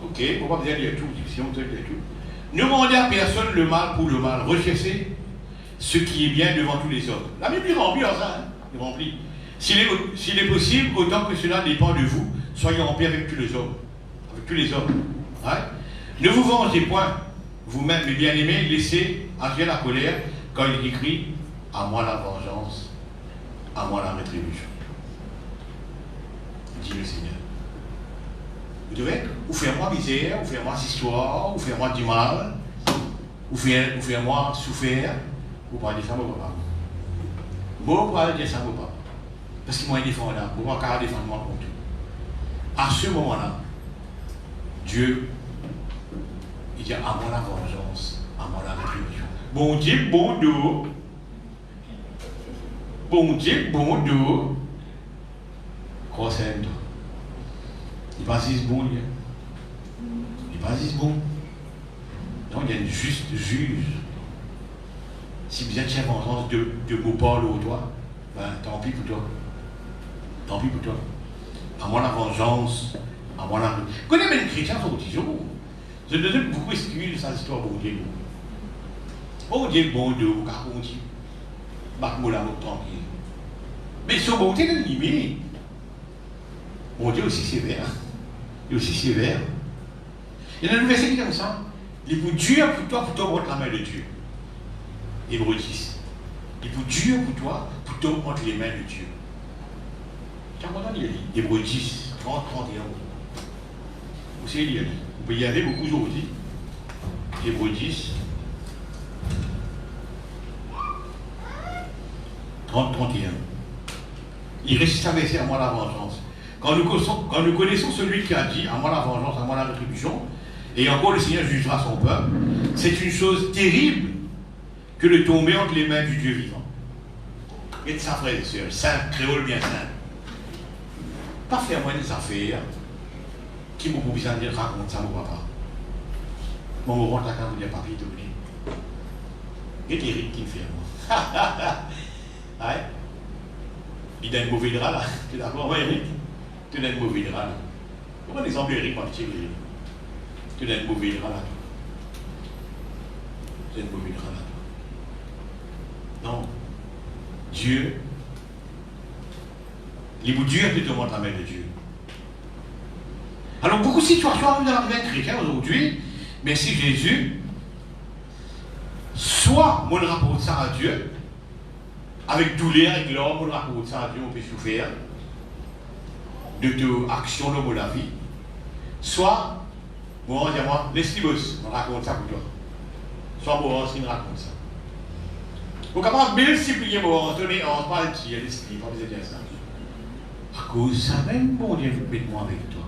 Ok, on va bien lire tout, si on te lire tout. Ne rendez à personne le mal pour le mal. Recherchez ce qui est bien devant tous les hommes. La Bible est remplie en ça, hein? Elle est remplie. S'il est possible, autant que cela dépend de vous, soyez en paix avec tous les hommes. Avec tous les hommes. Ouais? Ne vous vengez point, vous-même, mes bien-aimés, laissez agir la colère quand il écrit à moi la vengeance, à moi la rétribution. Dit le Seigneur. Vous devez, ou faire-moi misère, ou faire-moi histoire, ou faire-moi du mal, ou faire-moi souffrir, vous pouvez dire ça, mon papa. Vous pouvez dire ça, mon papa. Parce qu'il m'a défendu, vous pouvez encore défendre moi contre tout. À ce moment-là, Dieu, il dit à moi la vengeance, à moi la rétribution. Bon Dieu, bon dos. Bon Dieu, bon dos. Croissez-toi. Il va dire bon, il va dire bon. Non, il y a une juste juge. Si vous êtes chef en sens de vous parler au toi, ben tant pis pour toi. Tant pis pour toi. À moi la vengeance, à moi la. Vous connaissez même les chrétiens sont petits jours. Je donne beaucoup d'excuses à cette histoire, bon Dieu. Bon Dieu, bon Dieu, car bon Dieu. Bac-moi la route tranquille. Mais son bonté est limite. Mon Dieu aussi sévère. Il est aussi sévère. Il y a un verset qui est comme ça. Il est pour dur pour toi entre la main de Dieu. Hébreux 10. Il est pour dur pour toi entre les mains de Dieu. Tu as entendu lire Hébreux 10, 30, 31. Vous savez lire. Vous pouvez y aller beaucoup aujourd'hui. Hébreux 10, 30, 31. Il récite un verset à moi la vengeance. Quand nous connaissons celui qui a dit à moi la vengeance, à moi la rétribution, et encore le Seigneur jugera son peuple, c'est une chose terrible que de tomber entre les mains du Dieu vivant. Et de sa frère et sœur, simple, créole bien simple. Pas faire moins des affaires qui m'ont besoin de dire raconte ça, mon papa. Mon mot rentre à quand vous dire papier, t'oublies. Et Eric qui me fait moi. Ouais. Il a une mauvaise drap là. Tu es d'accord, Eric? Tu as une mauvaise drap là. Prends un exemple, Eric, moi, petit Eric. Tu as une mauvaise drap là. Tu as une mauvaise drap là. Non. Dieu, il est Dieu qui te montre la main de Dieu. Alors, beaucoup de situations arrivent dans la vie chrétienne aujourd'hui. Merci Jésus. Soit on rapporte ça à Dieu, avec douleur, avec l'homme, on rapporte ça à Dieu, on peut souffrir de tes actions de la vie. Soit, bon, dis-moi, laisse-le boss, on raconte ça pour toi. Soit bon, on raconte ça. Vous êtes capable de multiplier mon Anthony, on parle de Dieu, l'esprit, pas besoin de dire ça. À cause de ça même, bon Dieu, mets-moi avec toi.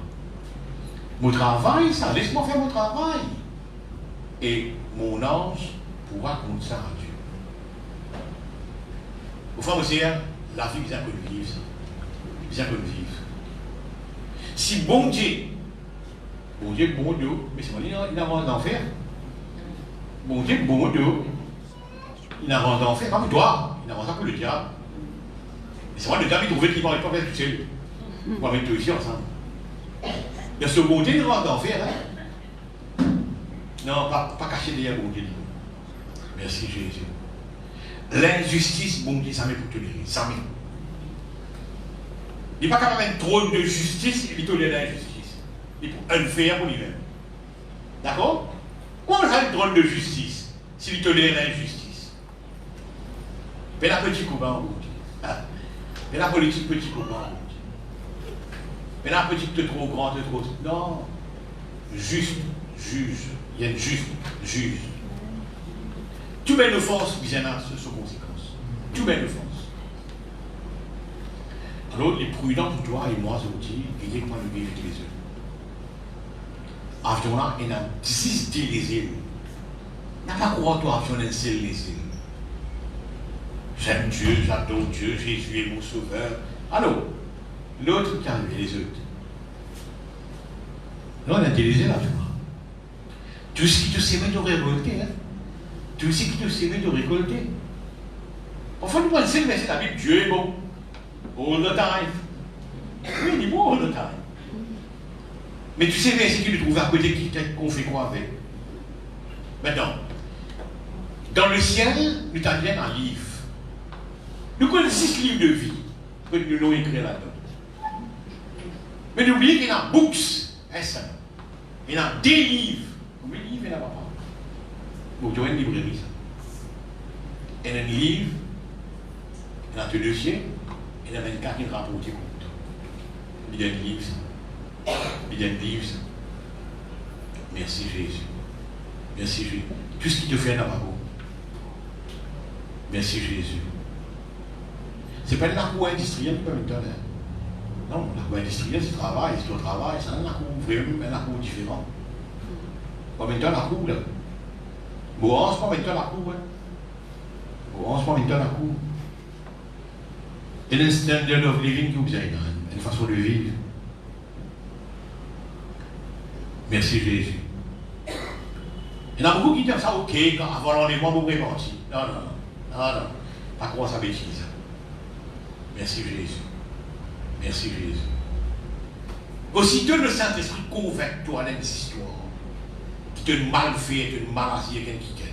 Mon travail, ça, laisse-moi faire mon travail. Et mon ange pourra compter ça à Dieu. Au fond, monsieur, la vie vient qu'on vive, ça. Vient qu'on vive. Si bon Dieu, bon Dieu, mais c'est moi, il n'a rien d'enfer. Bon Dieu, il n'a rien d'enfer, pas pour toi, il n'a rien d'enfer pour le diable. Et c'est moi, le diable, il trouvait qu'il ne parlait pas faire tout seul. On va mettre tout ici ensemble. Il y a ce bon Dieu, il n'a rien d'enfer, hein. Non, pas cacher derrière bon Dieu. Merci Jésus. L'injustice, bon Dieu, ça m'est pour tolérer. Ça m'est. Il n'est pas capable d'un trône de justice et il tolère l'injustice. Il est pour un faire pour lui-même. D'accord? Comment ça un trône de justice s'il tolère l'injustice? Mais la petite copain, bon Dieu. Mais la politique, petit copain, bon Dieu. Mais la petite, de trop grand, de trop. Non. Juste, juge. Il y a une juste, juge. Tout belle offense vient à ce conséquence. Tout belle offense. Alors, les prudents pour toi et moi, je dis, il y a comment nous vivre les yeux. Avion là, il y a 10 les îles. Il n'y a pas quoi, toi, avion, un seul les îles. J'aime Dieu, j'adore Dieu, Jésus est mon sauveur. Alors, l'autre qui arrive, les autres. Là, on a des îles, avion. Tout ce qui te sème de récolter, hein? Tout ce qui te sème de récolter. Enfin, nous pensons que c'est la Bible, Dieu est bon. All the time. Oui, il dit bon all the time. Mais tu sais, versets que tu trouves à côté qu'on fait quoi avec? Maintenant, dans le ciel, nous t'avons bien un livre. Nous connaissons 6 livres de vie que nous l'avons écrit là-dedans. Mais n'oubliez qu'il y a books, il y a des livres. Combien de livres il y en a pas? Vous avez une librairie, ça. Il y a un livre, il y a un dossier, il y a 24 000 rapports qui comptent. Il y a un livre, ça. Il y a un livre, ça. Merci Jésus. Merci Jésus. Tout ce qui te fait un lavabo. Merci Jésus. Ce n'est pas une cour industrielle comme une tonne. Non, la cour industrielle, c'est le travail, c'est le travail, c'est un cour vraiment, un cour différent. Pas maintenant la cour, là. Bon, on se pas maintenant la cour, hein. Bon, on se pas maintenant la cour. Il y a un standard of living que vous avez, une façon de vivre. Merci Jésus. Il y en a beaucoup qui disent ça, ok, avant l'enlèvement, vous prévenir. Non, non, non, non, non. Pas croire ça bêtise. Merci Jésus. Merci Jésus. Aussitôt le Saint-Esprit convainc toi dans cette histoire, qui te mal fait, qui te mal assis, quelqu'un qui t'aime.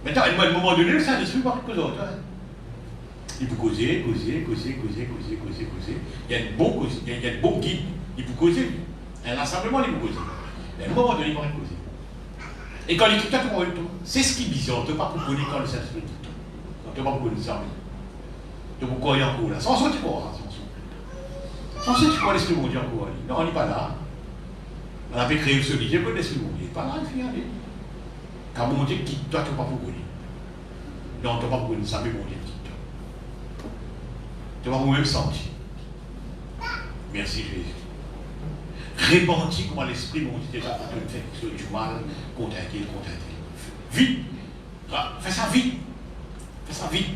Maintenant, à un moment donné, le Saint-Esprit va quelque chose d'autre. Il peut causer. Il y a un bon cause, il y a un bon guide, il peut causer. Un rassemblement, il peut causer. Mais à un moment donné, il va causer. Et quand il dit tout, c'est ce qui est bizarre, tu n'as pas pour connaître quand le Saint-Esprit dit tout. Tu n'as pas pour connaître ça. Tu peux croire encore là. Sans ça, tu crois. Sans ça, tu crois l'Esprit de Dieu encore. Non, on n'est pas là. On a fait créer ce livre, il peut l'Esprit de Dieu. Il n'est pas là, il faut y aller. Car mon Dieu quitte toi, tu n'as pas pour connaître. Non, tu n'as pas pour connaître ça, mais mon Dieu quitte toi. Tu vas vous-même sentir. Merci Jésus. Répandis comment l'Esprit de Dieu déjà pour te faire du mal contre un tel. Vite. Fais ça vite. Fais ça vite.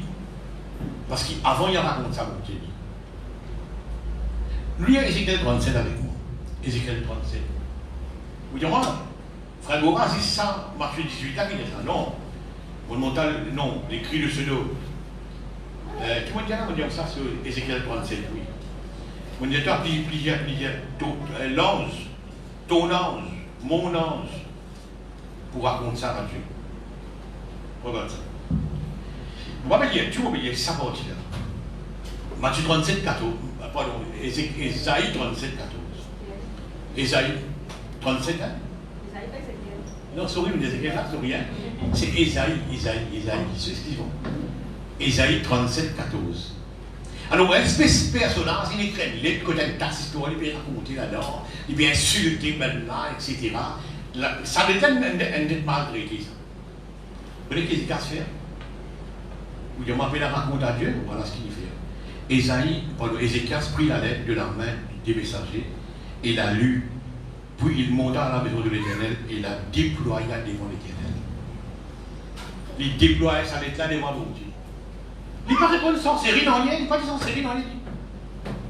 Parce qu'avant, il raconte ça, mon Dieu. Lui, il y a Ézéchiel 37 avec moi. Ézéchiel 37. Vous dites, moi, frère Gora, c'est ça, marché 18 ans, il est ça. Non. Monumental, non. Les cris de pseudo. Qui m'a dit là, on dit ça sur Ézéchiel 37, oui. On dit là, plusieurs, l'ange, ton ange, mon ange, pour raconter ça à Dieu. Regarde ça. Vous m'avez dit, tu m'as dit, ça partie là. Matthieu 37, 14. Pardon, Ésaïe 37, 14. Ésaïe 37, hein? Non, sorry, mais Ézéchiel là, c'est rien. C'est Ésaïe, c'est ce qu'ils vont. Ésaïe 37, 14. Alors, un espèce de personnage, il écrit une lettre, quand il y a une tasse histoire, il peut raconter là-dedans, il peut insulter maintenant, etc. Ça détient un dette maltraité, ça. Vous voyez qu'est-ce qu'il a fait? Vous dites, on m'appelle à raconter à Dieu, voilà ce qu'il fait. Ézéchias prit la lettre de la main des messagers et l'a lue, puis il monta à la maison de l'Éternel et la déploya devant l'Éternel. Il déploya sa lettre là devant mon Dieu. Il n'est pas répondre sans série dans rien, il n'est pas dit sans série dans rien.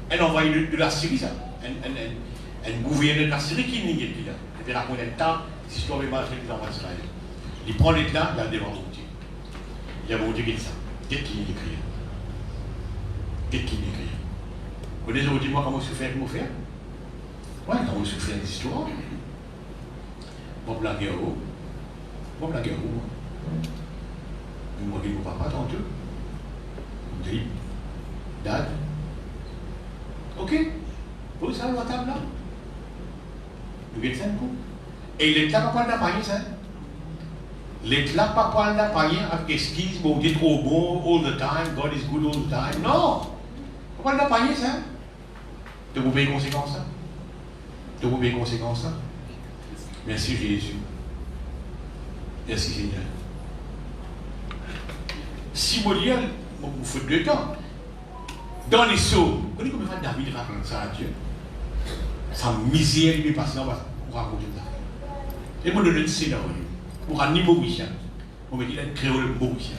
Elle envoie de la Syrie, ça. Un gouverneur de la Syrie qui n'y est plus là. Il fait raconter un temps, si je avais marché dans Israël. Il prend les là, il a devant mon Dieu. Il y a mon Dieu qui dit ça. Qu'est-ce qu'il écrit? Qu'est-ce qu'il écrit? Vous avez dit, moi, comment je fais, comment faire? Ouais, comment je fais une histoire? Bon, la guerre, Bon, la guerre, Vous m'avez dit, mon papa, tantôt. Dit, Dad, ok, vous savez la table là? Vous avez 5 coups. Et il est là, pas de payer ça. Il est là, pas de payer avec esquisse, bon, dit trop bon, all the time, God is good all the time. Non, pas de payer ça. De vous payer conséquence ça. De vous payer conséquence ça. Merci Jésus. Merci Seigneur. Si vous dites, vous faites 2 temps. Dans les sauts, vous connaissez combien de fois David raconte ça à Dieu? Sa misère, il est passé pour raconter ça. Et vous donnez un scénario. Pour un niveau mauricien. On me dit qu'il a un créole mauricien.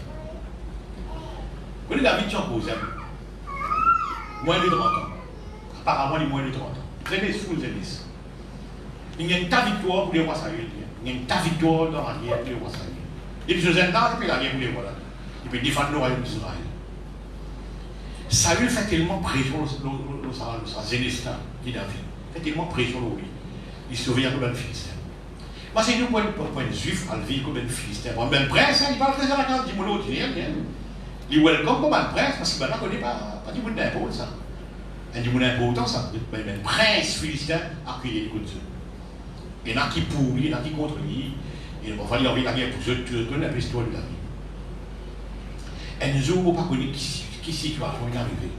Vous connaissez David, tu en poses. Moins de 30 ans. Apparemment, il est moins de 30 ans. Très bien, full service. Il y a une ta victoire pour les rois Saül. Il y a une ta victoire dans la guerre pour les rois Saül. Et puis, je vous ai dit, la guerre pour les rois là. Il peut défendre le royaume d'Israël. Saül fait tellement pression sur Zénestin, dit David. Il fait tellement pression sur lui. Il se souvient comme un Philistin. Moi, c'est nous, pour un juif, à le vivre comme un Philistin. Pour un même prince, il parle très à la carte du moulot, il dit rien. Il est welcome comme un prince, parce qu'il ne connaît pas du monde d'impôt, ça. Un du monde important, ça. Mais un prince Philistin a accueilli les coups de Dieu. Il y en a qui pour lui, il y en a qui contre lui. Il va falloir envie de la guerre pour eux, tu donnes la histoire de David. Et nous n'avons pas connu qui situation est arrivée.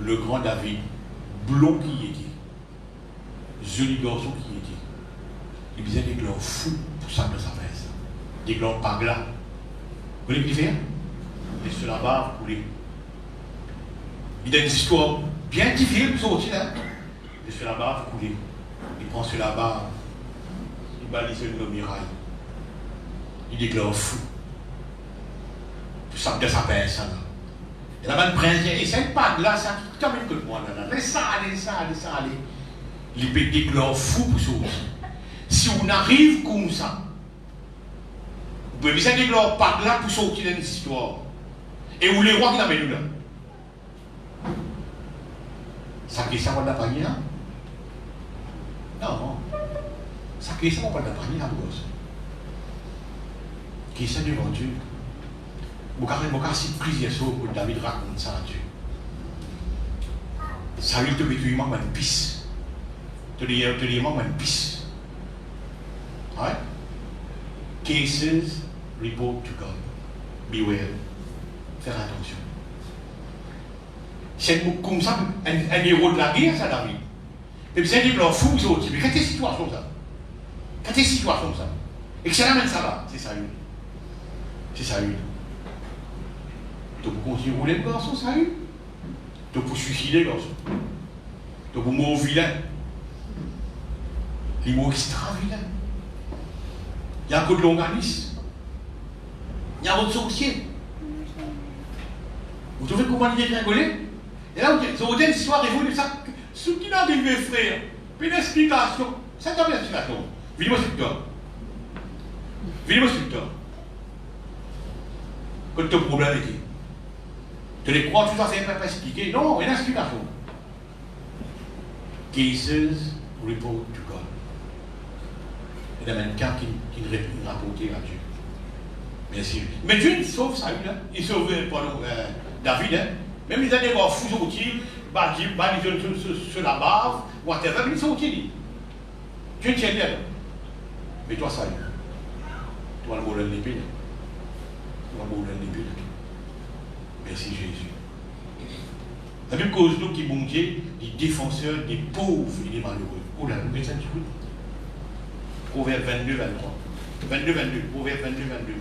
Le grand David, blond qui était, joli garçon qui était, il faisait des glands fous pour ça de sa fesse. Des glands par là. Vous voyez ce qu'il fait? Et sur la barre coulée. Il a une histoire bien difficile pour sortir là. Et sur la barre coulée. Il prend sur la barre, il balise le mirail. Il des glands fous. Ça de sa personne. Et la bonne prince, et cette patte là, ça qui tombe que moi là. Laisse ça aller. Il peut des glands fous pour ça. Si on arrive comme ça, vous pouvez viser des glands pattes là pour sortir d'une histoire. Et où les rois qui l'amènent nous là. Ça qui est ça, on n'a pas rien. Non. Ça qui est ça, on n'a pas rien à bosse. Qui est ça devant Dieu? Mon surprise, que David raconte ça à Dieu. Saül te met une piste. Te dit une piste. Ouais? Cases report to God. Beware. Faire attention. C'est comme ça, un héros de la guerre, ça, David. Et puis c'est un blanc fou, mais quand t'es situation ça? Quand t'es situation ça? Et que ça l'amène ça va, c'est Saül. C'est Saül. Tu peux continuer à rouler le garçon, Saül. Tu peux suicider le garçon. Tu peux mourir vilain. Il mot extra vilain. Il y a un coup de longanisme. Il y a un autre sorcier. Vous trouvez comment il est dégringolé? Et là, vous avez une histoire évolue ça. Ce qui n'a arrivé, frère, une explication. C'est une explication. Venez-moi sur le temps. Venez-moi sur le temps. Quand ton problème était. Tu les crois tout à fait pas expliquer. Non, une explication. Cases report to God. Il y a même quelqu'un qui rapporte à Dieu. Merci. Mais Dieu il sauve Saül, hein. Il sauve David. Hein. Même les années voir fou sortir, sur la bave, whatever, mais ils sont sortis. Dieu tient bien. Mais toi, Saül, toi le bonheur de l'épée. Toi le bonheur de l'épée. Merci Jésus. La même cause nous qui bon Dieu, des défenseurs des pauvres et des malheureux. Oh là, vous mettez ça un petit coup. Proverbe 22, 23. 22, 22. Proverbe 22, 22.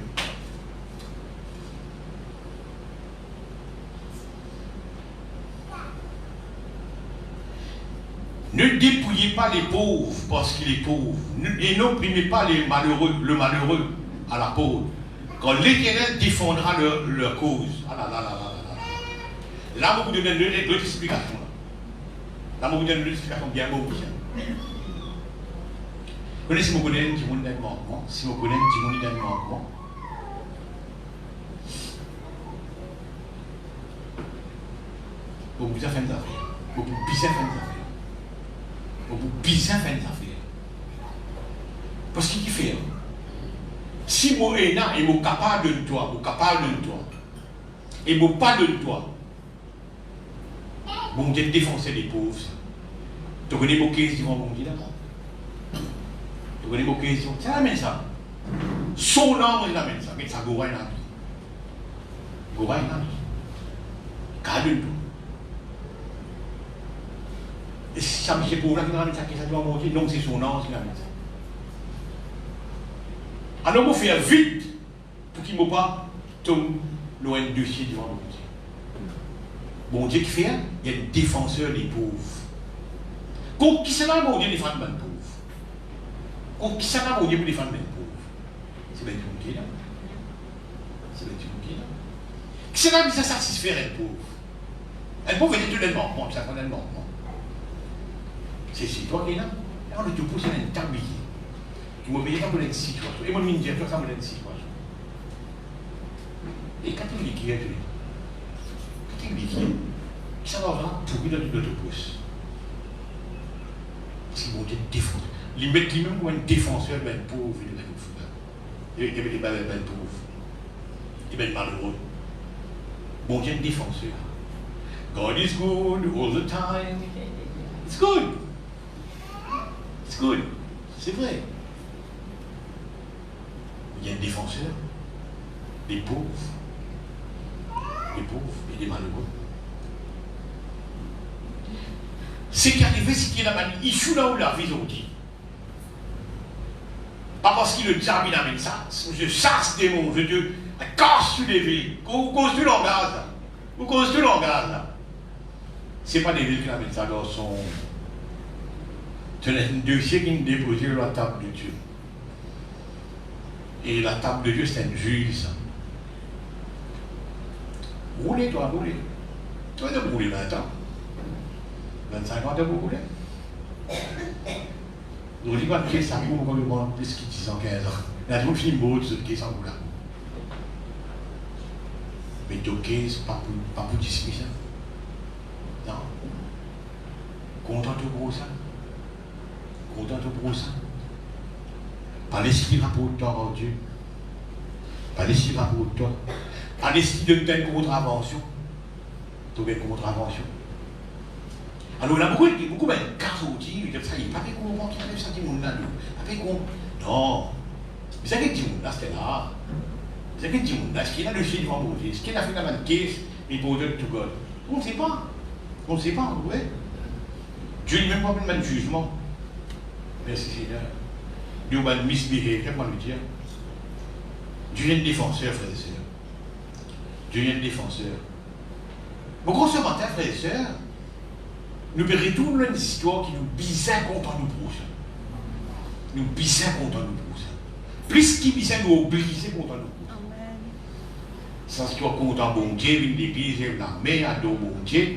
Ne dépouillez pas les pauvres parce qu'il est pauvre. Et n'opprimez pas le malheureux à la pauvre. Quand l'Éternel défendra leur cause. Ah là là là là là. Là, vous donnez deux explications. Là, vous donnez deux explications bien beaux. Vous connaissez si vous connaissez un petit monde d'un manquement. Si vous connaissez un petit monde d'un manquement. Vous bien faire des affaires. Vous bien faire des affaires. Vous bien faire des affaires. Parce qu'il fait. Si moi est là et moi capable de toi, et moi pas de toi, bon Dieu défoncer les pauvres. Tu connais vos questions, bon Dieu d'accord. Tu connais vos questions. Ça l'amène ça. Son nom il amène ça, mais ça gouraille dans la vie. Gouraille dans la vie. Garde tout. Et si ça me fait pour là qui ramène ça, qui ça doit monter, donc c'est son nom qui amène ça. Alors, il faut faire vite pour qu'il ne me pas tombe loin de dossier devant mon Dieu. Bon Dieu qui fait, il y a des défenseurs des pauvres. Qui sera mon Dieu défendre les pauvres? Qui sera mon Dieu pour défendre les pauvres? C'est bien du là. C'est bien du là. Qui sera qui satisfaire les pauvres? Les pauvres étaient tout les manquements, ça prend les manquements. C'est toi qui est là. Et on te pousse à un tablier. Tu m'as payé comme une situation. Et moi, je me dis, toi, ça me donne une situation. Et quand tu me dis qui est, quand tu me dis qui est, ça va vraiment pourrir dans notre pouce. Parce qu'ils vont être défenseurs. Ils mettent lui-même comme un défenseur, ben pauvre, et ben pauvre, et ben malheureux. Bon Dieu, un défenseur. God is good all the time. It's good. It's good. C'est vrai. Il y a un défenseur des pauvres et des malheureux. Ce qui arrive, c'est qu'il y a la il fout là où la vie dit. Pas parce qu'il le diable il amène ça, je chasse des démons, je te casse sur les villes, cause du langage là, ou cause du langage là. C'est pas des villes qui amènent ça dans son. C'est un dossier qui est déposé sur la table de Dieu. Et la table de Dieu, c'est un juge, ça. Roulez, toi, roulez. Toi, de rouler 20 ans. 25 ans de rouler. Donc, je dis pas que ça roule probablement plus qu'il 10 ans, 15 ans. La journée finit beau, ce qui est sans rouler. Mais toquer, c'est pas pour discuter ça. Non. Content pour ça. Content pour ça. Par l'esprit rapport toi, oh Dieu. Par l'esprit rapport toi. a décidé de faire une contravention. Tu as une contravention. Alors, là, beaucoup de cas outils, ça y est, pas fait comprendre qu'il y avait ça qui monde là, pas fait comprendre. Non. Mais ça qui dit là, c'était là. Ça qui dit là, ce qu'il a le chien devant vous, ce qu'il a fait dans la caisse, il peut donner tout God. On ne sait pas. On ne sait pas, vous voyez. Dieu n'est même pas le même jugement. Merci Seigneur. Dieu va misbérer, comment le dire. Dieu est un défenseur, frères et sœurs. Dieu est un défenseur. Bon, gros ce matin, frères et sœurs, nous retournons une histoire qui nous bizarre contre nous prochains. Nous bizarre contre nous prochains. Plus qui bizarre nous obliger contre nous prochains. Sans histoire contre bon Dieu, une église, l'armée, à dos bon Dieu.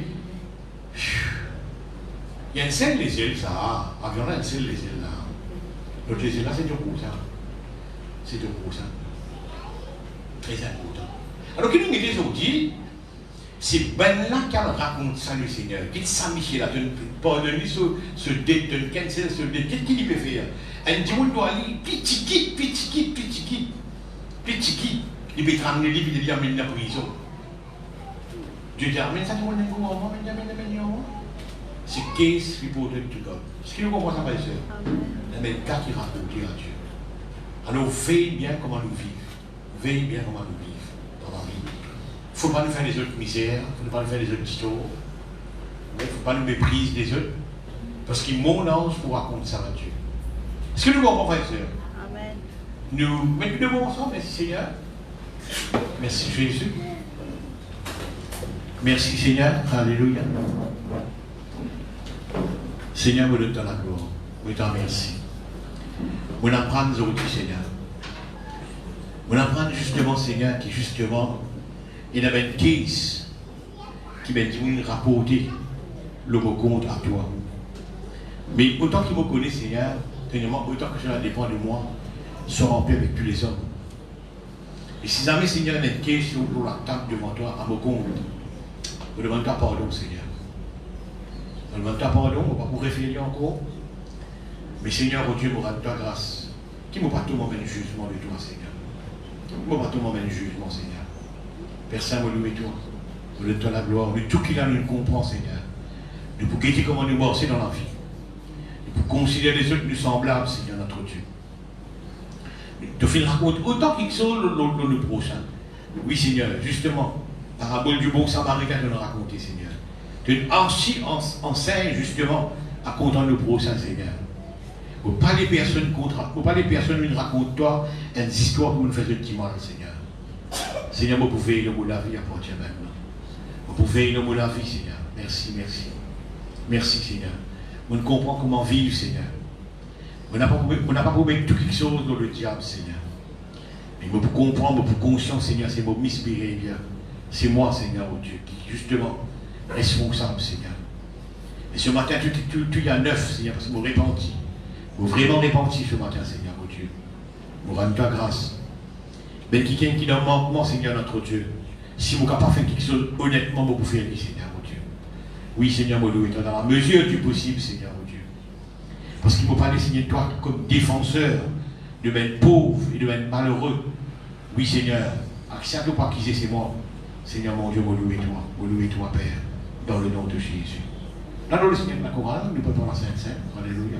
Il y a une scène les ailes, ça. Avion là, une scène les ailes là. L'autre les ailes là, c'est du gros ça. C'est du gros ça. Très important. Alors que nous mettons aujourd'hui, c'est ben là qu'elle raconte ça le Seigneur. Qu'il s'amiche là, pardonne-lui ce dette, ce dette, qu'est-ce qu'il peut faire? Elle dit, on doit aller, petit, il peut te ramener, il peut te amener dans la prison. Dieu dit, mais ça, tu vois, c'est qu'est-ce qu'il faut te dire. Ce qui nous comprend, ça va être ça. Mais le cas qui raconte à Dieu. Alors, veille bien comment nous vivons. Veille bien comment nous vivons dans la vie. Il ne faut pas nous faire les autres misères, il ne faut pas nous faire les autres histoires. Il ne faut pas nous mépriser les autres. Parce que mon ange pour raconter ça à Dieu. Est-ce que nous comprenons, frères et sœurs? Amen. Nous mettons de bon ensemble, merci Seigneur. Merci Jésus. Merci Seigneur. Alléluia. Seigneur, vous donne la gloire. Vous t'en remercie. Vous apprendre aujourd'hui, Seigneur. Vous apprendre justement, Seigneur, qui justement, il y avait une case qui m'a dit, vous rapporter le mot compte à toi. Mais autant qu'il me connaît, Seigneur, autant que cela dépend de moi, sera en paix avec tous les hommes. Et si jamais, Seigneur, il y a une case sur la table devant toi, à me compte, vous demandez pardon, Seigneur. Vous demandez pardon, on ne va pas vous référer encore. Mais Seigneur, oh Dieu, me rende ta grâce. Qui ne m'a pas tout moment un jugement de toi, Seigneur. Qui ne m'a pas tout moment un jugement, Seigneur. Père Saint, nous louons toi. Nous donne toi la gloire. Nous, tout qu'il a, nous comprend, Seigneur. Nous pouvons guetter comment nous morcer dans la vie. Nous pouvons considérer les autres nous semblables, Seigneur, notre Dieu. Nous te fais raconter autant qu'ils sont le prochain. Oui, Seigneur, justement, parabole du bon samaritain de nous raconter, Seigneur. Tu enseignes justement à compter le prochain, Seigneur. Faut pas les personnes nous racontent toi une histoire pour nous faire du mal, Seigneur. Seigneur, vous pouvez le mot de la vie à partir de maintenant. Vous pouvez le mot de la vie, Seigneur. Merci, merci. Merci, Seigneur. On ne comprend comment vivre, Seigneur. On n'a pas pour mettre tout quelque chose dans le diable, Seigneur. Mais vous comprendre, vous conscience, Seigneur, c'est vous m'inspirer bien. C'est moi, Seigneur, oh Dieu, qui justement responsable, Seigneur. Et ce matin, tout y a neuf, Seigneur, parce que vous répandez. Vous vraiment répandez ce matin, Seigneur, oh Dieu. Vous rendez ta grâce. Mais quelqu'un qui dans manquement, Seigneur, notre Dieu. Si vous n'avez pas fait quelque chose, honnêtement, vous pouvez faire, Seigneur, oh Dieu. Oui, Seigneur, mon Dieu, dans la mesure du possible, Seigneur, oh Dieu. Parce qu'il ne faut pas désigner toi comme défenseur de même pauvre et de même malheureux. Oui, Seigneur, accepte ou pas qu'ils c'est moi. Seigneur, mon Dieu, mon louer toi, Père, dans le nom de Jésus. Là, dans le Seigneur de la chorale, nous peut la Sainte-Sainte. Alléluia.